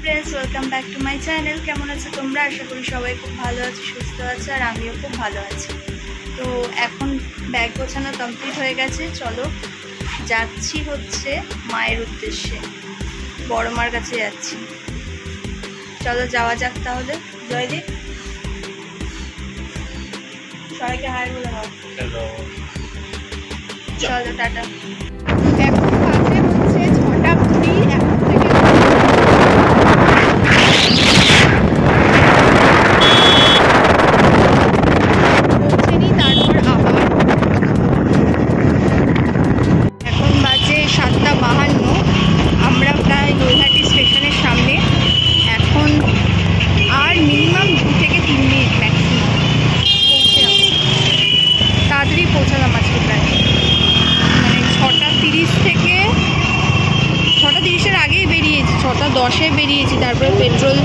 Friends, welcome back to my channel. কেমন আছো তোমরা? আশা করি সবাই খুব ভালো আছো, সুস্থ আছো, আর আমিও খুব ভালো আছি। তো এখন ব্যাগ গোছানো কমপ্লিট হয়ে গেছে। চলো যাচ্ছি হচ্ছে মায়ের উদ্দেশ্যে, বড় মার কাছে যাচ্ছি। চলো যাওয়া যাক তাহলে। জয়দীপ, সবাইকে হাই বলে দাও। চলো টাটা। এখন বাজে হচ্ছে 6টা 20। এখন থেকে পৌঁছেনি, তারপর আবার এখন বাজে 7টা 52। আমরা প্রায় নৈহাটি স্টেশনের সামনে। এখন আর মিনিমাম 2 থেকে 3 মিনিট ম্যাক্সিমাম পৌঁছে যাবো। তাড়াতাড়ি পৌঁছালাম আজকে, প্রায় মানে 6টা 30 থেকে 6টা 30-এর আগেই বেরিয়েছি, 6টা 10-এ বেরিয়েছি। তারপরে পেট্রোল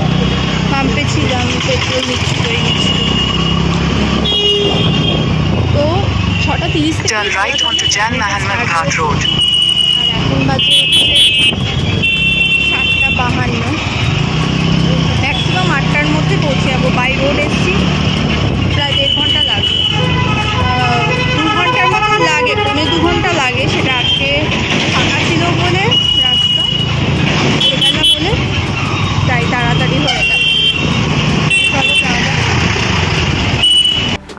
পাম্পে ছিলাম, পেট্রোল নিচ্ছি করে নিচ্ছি। তো 6টা 30 থেকে Turn right onto Jan Mohammed Ghat Road. আর এখন বাজে হচ্ছে 7টা 52। ম্যাক্সিমাম 8টার মধ্যে পৌঁছে যাবো। বাই রোড এসছি, প্রায় 1.5 ঘন্টা লাগবে, 2 ঘন্টার মতো লাগে, 2.25 ঘন্টা লাগে। সেটা আজকে ফাঁকা ছিল বলে, রাস্তা বেলা বলে, তাই তাড়াতাড়ি হয়ে গেল। চলো যাওয়া যাক।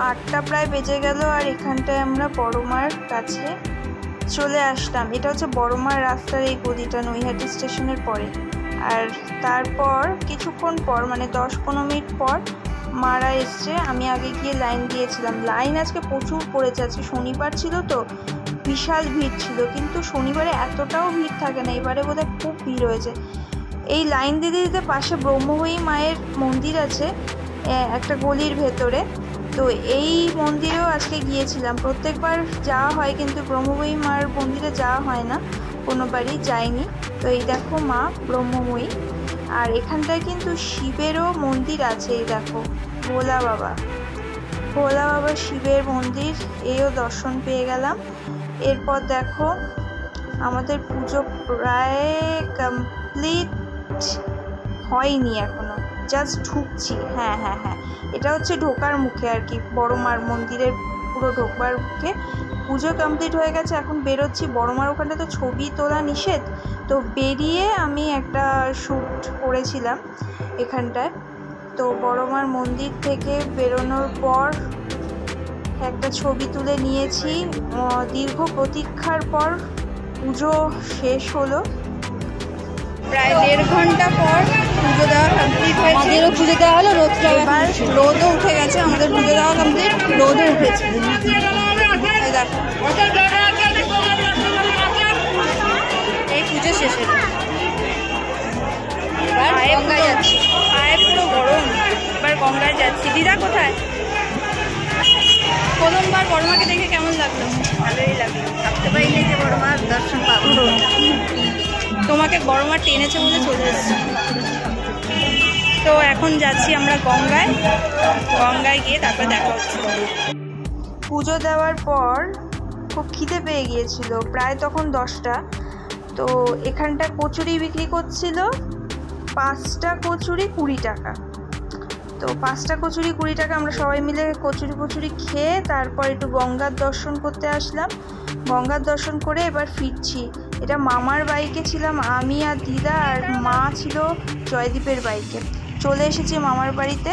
8টা প্রায় বেজে গেল, আর এখানটায় আমরা বড়মার কাছে চলে আসলাম। এটা হচ্ছে বড়মার রাস্তার এই গলিটা, নৈহাটি স্টেশনের পরে। আর তারপর কিছুক্ষণ পর, মানে 10-15 মিনিট পর মারা এসছে। আমি আগে গিয়ে লাইন দিয়েছিলাম। লাইন আজকে প্রচুর পড়েছে, আজকে শনিবার ছিল তো বিশাল ভিড় ছিল। কিন্তু শনিবারে এতটাও ভিড় থাকে না, এবারে বোধহয় খুব ভিড় হয়েছে। এই লাইন দিতে দিতে পাশে ব্রহ্মময়ী মায়ের মন্দির আছে একটা গলির ভেতরে। তো এই মন্দিরেও আজকে গিয়েছিলাম। প্রত্যেকবার যাওয়া হয়, কিন্তু ব্রহ্মময়ী মার মন্দিরে যাওয়া হয় না, কোনোবারই যাইনি। তো এই দেখো মা ব্রহ্মময়ী। আর এখানটায় কিন্তু শিবেরও মন্দির আছে। এই দেখো ভোলা বাবা, ভোলা বাবা শিবের মন্দির, এও দর্শন পেয়ে গেলাম। এরপর দেখো আমাদের পুজো প্রায় কমপ্লিট হয়নি এখনো, জাস্ট ঢুকছি। হ্যাঁ, এটা হচ্ছে ঢোকার মুখে আর কি, বড় মার মন্দিরের পুরো ঢোকবার মুখে। পুজো কমপ্লিট হয়ে গেছে, এখন বেরোচ্ছি। বড় মার ওখানটা তো ছবি তোলা নিষেধ, তো বেরিয়ে আমি একটা শ্যুট করেছিলাম এখানটায়। তো বড় মার মন্দির থেকে বেরোনোর পর একটা ছবি তুলে নিয়েছি। দীর্ঘ প্রতীক্ষার পর পুজো শেষ হলো। প্রায় 1.5 ঘন্টা পর পুজো দেওয়া কমপ্লিট হয়েছে। আমাদেরও পুজো দেওয়া হলো, এবার রোদও উঠে গেছে। আমাদের পুজো দেওয়া কমপ্লিট, রোদও উঠেছে। দেখো এই পুজো শেষ হলো। এবার গঙ্গায় যাচ্ছি। পায়ে পুরো গরম, এবার গঙ্গায় যাচ্ছি। দিদা কোথায়? প্রথমবার বড়মাকে দেখে কেমন লাগলো? ভালোই লাগলো, ভাবতে পারিনি যে বড়মার দর্শন পাবো। তোমাকে বড়মা টেনেছে বলে চলে এসেছি। তো এখন যাচ্ছি আমরা গঙ্গায়। গঙ্গায় গিয়ে তারপর দেখা হচ্ছে। পুজো দেওয়ার পর খুব খিদে পেয়ে গিয়েছিল, প্রায় তখন 10টা। তো এখানটা কচুরি বিক্রি করছিল, 5টা কচুরি 20 টাকা। তো 5টা কচুরি 20 টাকা। আমরা সবাই মিলে কচুরি খেয়ে তারপর একটু গঙ্গার দর্শন করতে আসলাম। গঙ্গার দর্শন করে এবার ফিরছি। এটা মামার বাইকে ছিলাম আমি আর দিদা, আর মা ছিল জয়দীপের বাইকে। চলে এসেছি মামার বাড়িতে।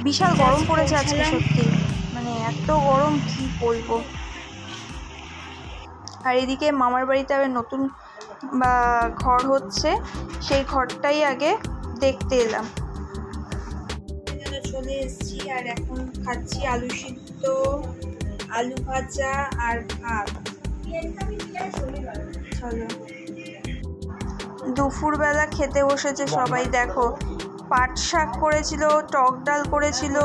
বিশাল গরম পড়েছে আজকে, সত্যি মানে এত গরম কি বলবো। আর এদিকে মামার বাড়িতে আবার নতুন ঘর হচ্ছে, সেই ঘরটাই আগে দেখতে এলাম। চলে এসেছি, আর এখন খাচ্ছি আলু সিদ্ধ, আলু ভাজা আর ভাত। চলো দুপুরবেলা খেতে বসেছে সবাই। দেখো পাট শাক করেছিল, টক ডাল করেছিল,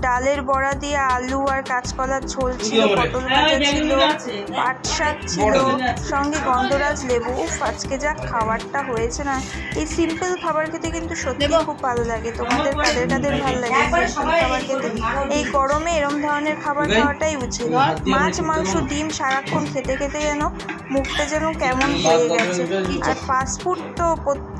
ডালের বড়া দিয়ে আলু আর কাঁচকলার ঝোল ছিল, পটল ভাজা ছিল, পাট শাক ছিল, সঙ্গে গন্ধরাজ লেবু। আজকে যা খাবারটা হয়েছে না, এই সিম্পল খাবার খেতে কিন্তু সত্যি খুব ভালো লাগে। তোমাদের কাদের কাদের ভালো লাগে সিম্পল খাবার খেতে? এই গরমে এরম ধরনের খাবার খাওয়াটাই উচিত। মাছ মাংস ডিম সারাক্ষণ খেতে খেতে যেন মুখটা যেন কেমন হয়ে গেছে। আর ফাস্টফুড তো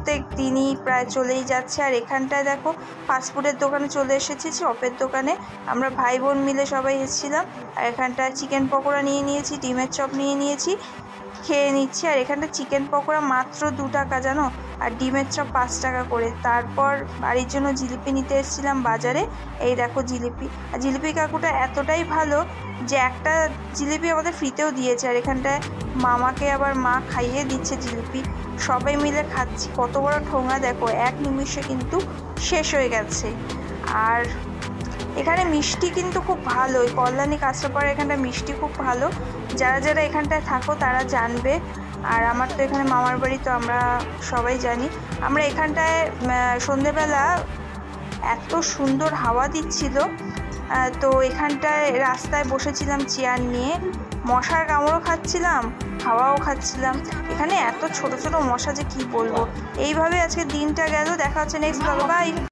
প্রত্যেক দিনই প্রায় চলেই যাচ্ছে। আর এখানটায় দেখো ফাস্টফুডের দোকানে চলে এসেছি, চপের দোকানে। আমরা ভাই বোন মিলে সবাই এসেছিলাম। আর এখানটায় চিকেন পকোড়া নিয়ে নিয়েছি, ডিমের চপ নিয়ে নিয়েছি, খেয়ে নিচ্ছি। আর এখানটা চিকেন পকোড়া মাত্র 2 টাকা জানো, আর ডিমের চপ 5 টাকা করে। তারপর বাড়ির জন্য জিলিপি নিতে এসেছিলাম বাজারে। এই দেখো জিলিপি, আর জিলিপি কাকুটা এতটাই ভালো যে একটা জিলিপি আমাদের ফ্রিতেও দিয়েছে। আর এখানটায় মামাকে আবার মা খাইয়ে দিচ্ছে জিলিপি, সবাই মিলে খাচ্ছি। কত বড় ঠোঙা দেখো, এক নিমিষে কিন্তু শেষ হয়ে গেছে। আর এখানে মিষ্টি কিন্তু খুব ভালো, ওই কল্যাণী কাঁচরাপাড়া এখানটা মিষ্টি খুব ভালো। যারা যারা এখানটায় থাকো তারা জানবে। আর আমার তো এখানে মামার বাড়ি, তো আমরা সবাই জানি। আমরা এখানটায় সন্ধেবেলা এত সুন্দর হাওয়া দিচ্ছিল, তো এখানটায় রাস্তায় বসেছিলাম চেয়ার নিয়ে, মশার কামড়ও খাচ্ছিলাম, হাওয়াও খাচ্ছিলাম। এখানে এত ছোট ছোট মশা যে কি বলবো। এইভাবে আজকে দিনটা গেল। দেখা হচ্ছে নেক্সট ব্লগে, বাই।